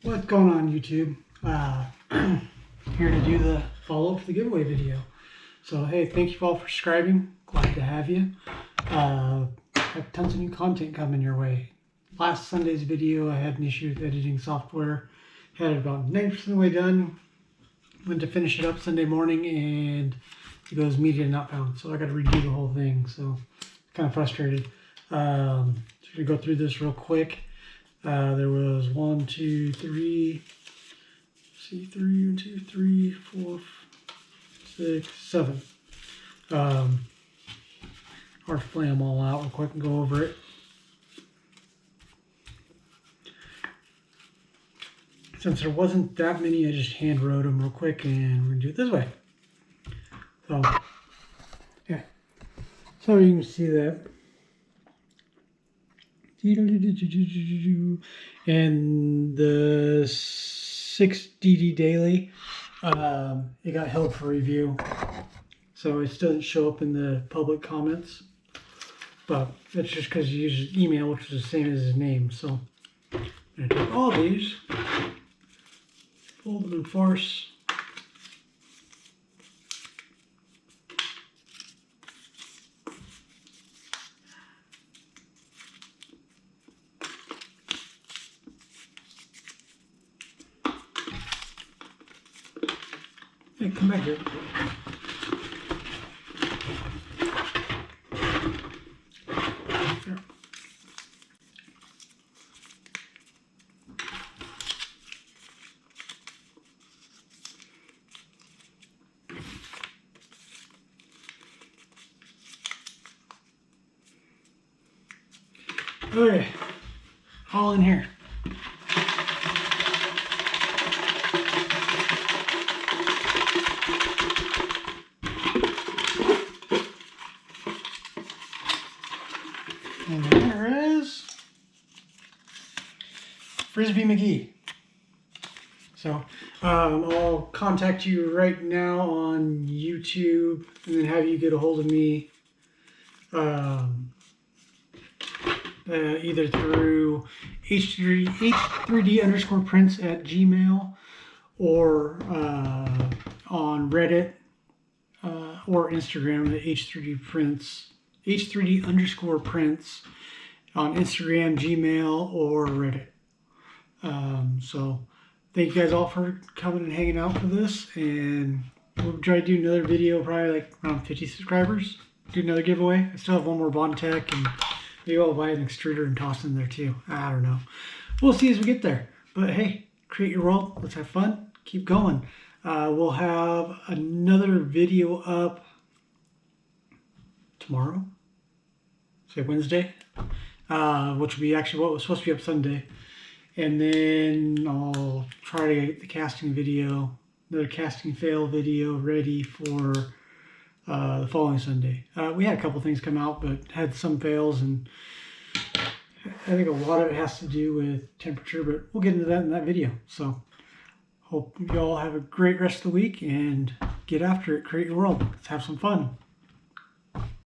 What's going on, YouTube? Here to do the follow-up for the giveaway video. So hey, thank you all for subscribing. Glad to have you. Have tons of new content coming your way. Last Sunday's video, I had an issue with editing software. Had it about 90% of the way done. Went to finish it up Sunday morning and it goes media not found. So I got to redo the whole thing. So kind of frustrated. So to go through this real quick. There was 1, 2, 3, see 3, 2, 3, 4, 6, 7. Hard to play them all out real quick and go over it. Since there wasn't that many, I just hand wrote them real quick, and we're gonna do it this way. So, yeah. So you can see that. And the 6DD Daily, it got held for review, so it doesn't show up in the public comments, but that's just because he uses email, which is the same as his name. So I'm going to take all these, fold them in farce, hey, come back here. Okay, all in here. And there is Frisbee McGee. So I'll contact you right now on YouTube and then have you get a hold of me either through h3d_prints@gmail or on Reddit or Instagram at h3d_prints on Instagram, Gmail, or Reddit. So thank you guys all for coming and hanging out for this, and we'll try to do another video probably like around 50 subscribers. Do another giveaway. I still have one more Bondtech, and maybe I'll buy an extruder and toss in there too. I don't know. We'll see as we get there. But hey, create your world. Let's have fun. Keep going. We'll have another video up tomorrow. Say Wednesday. Which will be actually what was supposed to be up Sunday. And then I'll try to get the casting video, another casting fail video ready for the following Sunday. We had a couple things come out, but had some fails, and I think a lot of it has to do with temperature, but we'll get into that in that video. So hope you all have a great rest of the week and get after it, create your world. Let's have some fun.